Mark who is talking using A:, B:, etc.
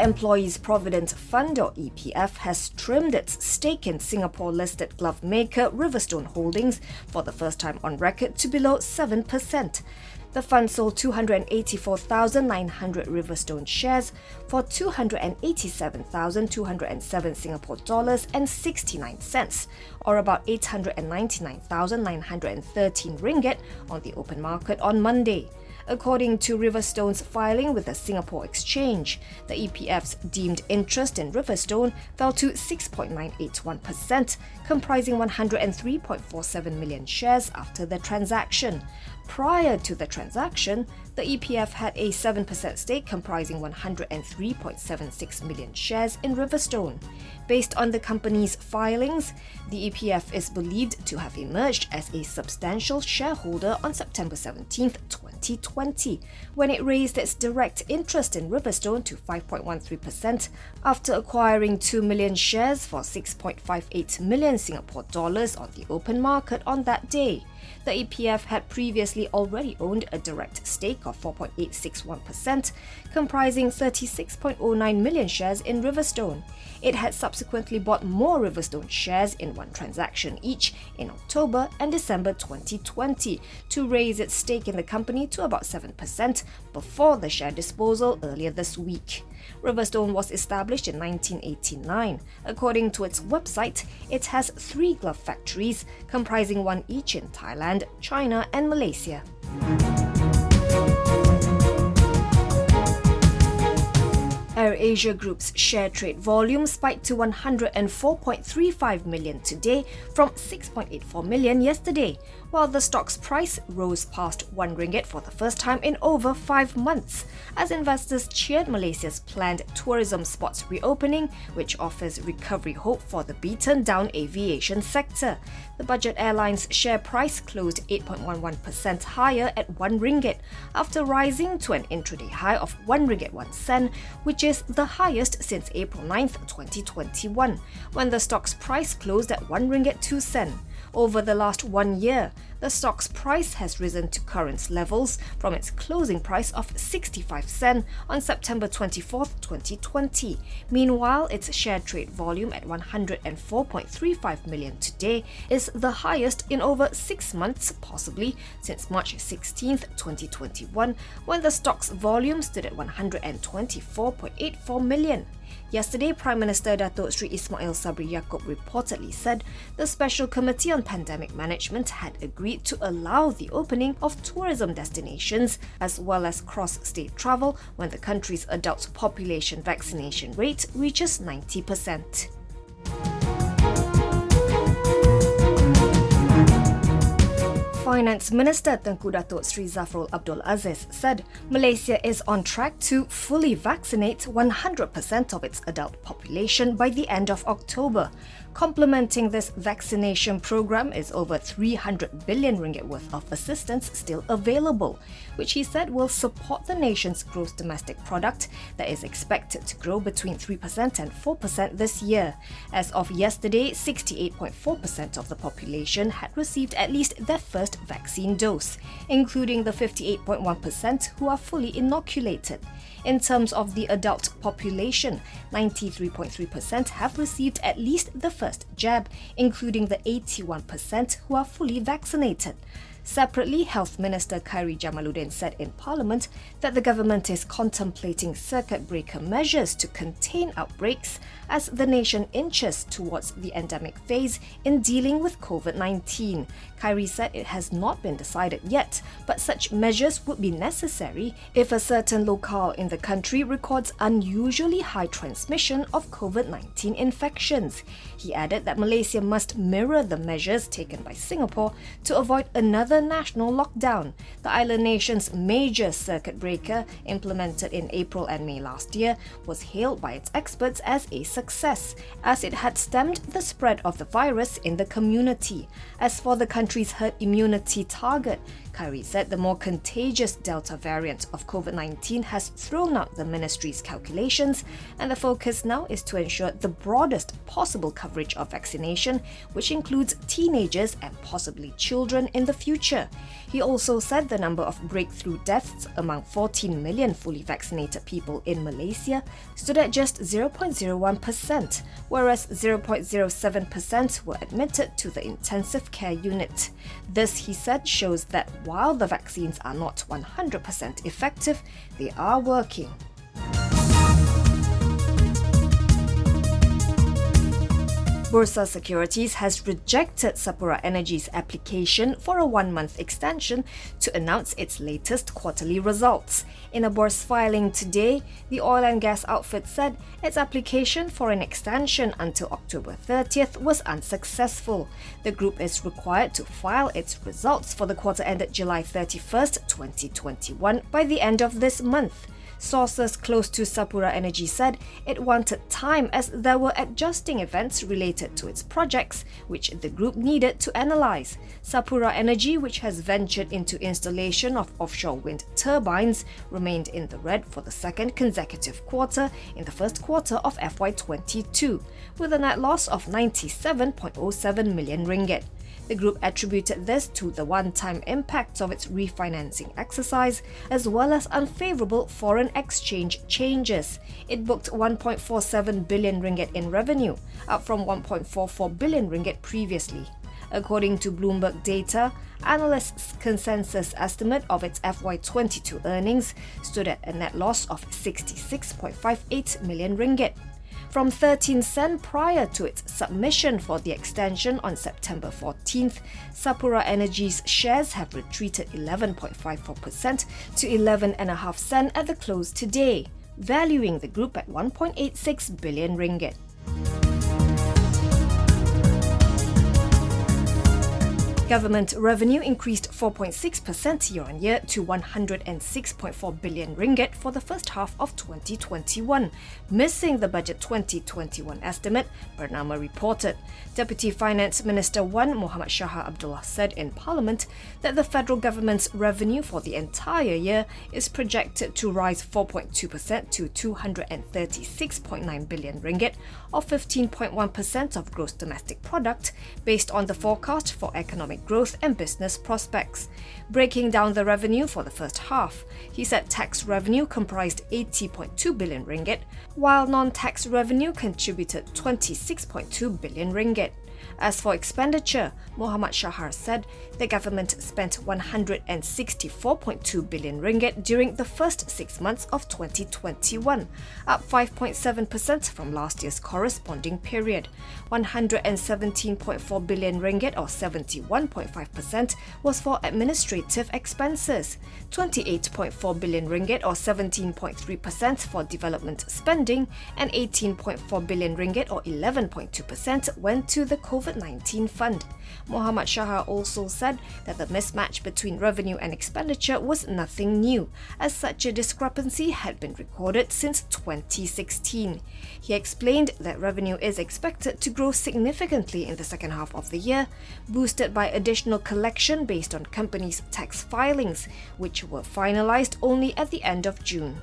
A: Employees Provident Fund, or EPF, has trimmed its stake in Singapore-listed glove maker Riverstone Holdings for the first time on record to below 7%. The fund sold 284,900 Riverstone shares for 287,207 Singapore dollars and 69 cents, or about 899,913 ringgit on the open market on Monday. According to Riverstone's filing with the Singapore Exchange, the EPF's deemed interest in Riverstone fell to 6.981%, comprising 103.47 million shares after the transaction. Prior to the transaction, the EPF had a 7% stake comprising 103.76 million shares in Riverstone. Based on the company's filings, the EPF is believed to have emerged as a substantial shareholder on September 17, 2020, when it raised its direct interest in Riverstone to 5.13% after acquiring 2 million shares for 6.58 million Singapore dollars on the open market on that day. The EPF had previously already owned a direct stake of 4.861%, comprising 36.09 million shares in Riverstone. It had subsequently bought more Riverstone shares in one transaction each in October and December 2020 to raise its stake in the company to about 7% before the share disposal earlier this week. Riverstone was established in 1989. According to its website, it has 3 glove factories, comprising one each in Thailand, China, and Malaysia. AirAsia Group's share trade volume spiked to 104.35 million today from 6.84 million yesterday, while the stock's price rose past RM1 for the first time in over 5 months, as investors cheered Malaysia's planned tourism spots reopening, which offers recovery hope for the beaten-down aviation sector. The budget airline's share price closed 8.11% higher at RM1 after rising to an intraday high of RM1.01, which is the highest since April 9, 2021, when the stock's price closed at RM1.02. Over the last 1 year, the stock's price has risen to current levels from its closing price of 65 cents on September 24, 2020. Meanwhile, its share trade volume at 104.35 million today is the highest in over 6 months, possibly since March 16, 2021, when the stock's volume stood at 124.84 million. Yesterday, Prime Minister Datuk Sri Ismail Sabri Yaakob reportedly said the Special Committee on Pandemic Management had agreed to allow the opening of tourism destinations as well as cross-state travel when the country's adult population vaccination rate reaches 90%. Finance Minister Tengku Datuk Sri Zafrul Abdul Aziz said Malaysia is on track to fully vaccinate 100% of its adult population by the end of October. Complementing this vaccination program is over 300 billion ringgit worth of assistance still available, which he said will support the nation's gross domestic product that is expected to grow between 3% and 4% this year. As of yesterday, 68.4% of the population had received at least their first vaccine dose, including the 58.1% who are fully inoculated. In terms of the adult population, 93.3% have received at least the first jab, including the 81% who are fully vaccinated. Separately, Health Minister Khairi Jamaluddin said in Parliament that the government is contemplating circuit breaker measures to contain outbreaks as the nation inches towards the endemic phase in dealing with COVID-19. Khairi said it has not been decided yet, but such measures would be necessary if a certain locale in the country records unusually high transmission of COVID-19 infections. He added that Malaysia must mirror the measures taken by Singapore to avoid another national lockdown. The island nation's major circuit breaker, implemented in April and May last year, was hailed by its experts as a success, as it had stemmed the spread of the virus in the community. As for the country's herd immunity target, Khairy said the more contagious Delta variant of COVID-19 has thrown out the ministry's calculations, and the focus now is to ensure the broadest possible coverage of vaccination, which includes teenagers and possibly children in the future. He also said the number of breakthrough deaths among 14 million fully vaccinated people in Malaysia stood at just 0.01%, whereas 0.07% were admitted to the intensive care unit. This, he said, shows that while the vaccines are not 100% effective, they are working. Bursa Securities has rejected Sapura Energy's application for a one-month extension to announce its latest quarterly results. In a Bourse filing today, the oil and gas outfit said its application for an extension until October 30th was unsuccessful. The group is required to file its results for the quarter ended July 31st, 2021 by the end of this month. Sources close to Sapura Energy said it wanted time as there were adjusting events related to its projects, which the group needed to analyze. Sapura Energy, which has ventured into installation of offshore wind turbines, remained in the red for the second consecutive quarter in the first quarter of FY22, with a net loss of 97.07 million ringgit. The group attributed this to the one-time impacts of its refinancing exercise, as well as unfavorable foreign exchange changes. It booked 1.47 billion ringgit in revenue, up from 1.44 billion ringgit previously. According to Bloomberg data, analysts' consensus estimate of its FY22 earnings stood at a net loss of 66.58 million ringgit. From 13 cents prior to its submission for the extension on September 14th, Sapura Energy's shares have retreated 11.54% to 11.5 cents at the close today, valuing the group at 1.86 billion ringgit. Government revenue increased 4.6% year-on-year to 106.4 billion ringgit for the first half of 2021, missing the budget 2021 estimate, Bernama reported. Deputy Finance Minister 1 Muhammad Shahar Abdullah said in Parliament that the federal government's revenue for the entire year is projected to rise 4.2% to 236.9 billion ringgit, or 15.1% of gross domestic product, based on the forecast for economic growth and business prospects. Breaking down the revenue for the first half, he said tax revenue comprised 80.2 billion ringgit, while non-tax revenue contributed 26.2 billion ringgit. As for expenditure, Muhammad Shahar said the government spent 164.2 billion ringgit during the first 6 months of 2021, up 5.7% from last year's corresponding period. 117.4 billion ringgit, or 71.5%, was for administrative expenses, 28.4 billion ringgit, or 17.3%, for development spending, and 18.4 billion ringgit, or 11.2%, went to the COVID-19 fund. Muhammad Shahar also said that the mismatch between revenue and expenditure was nothing new, as such a discrepancy had been recorded since 2016. He explained that revenue is expected to grow significantly in the second half of the year, boosted by additional collection based on companies' tax filings, which were finalized only at the end of June.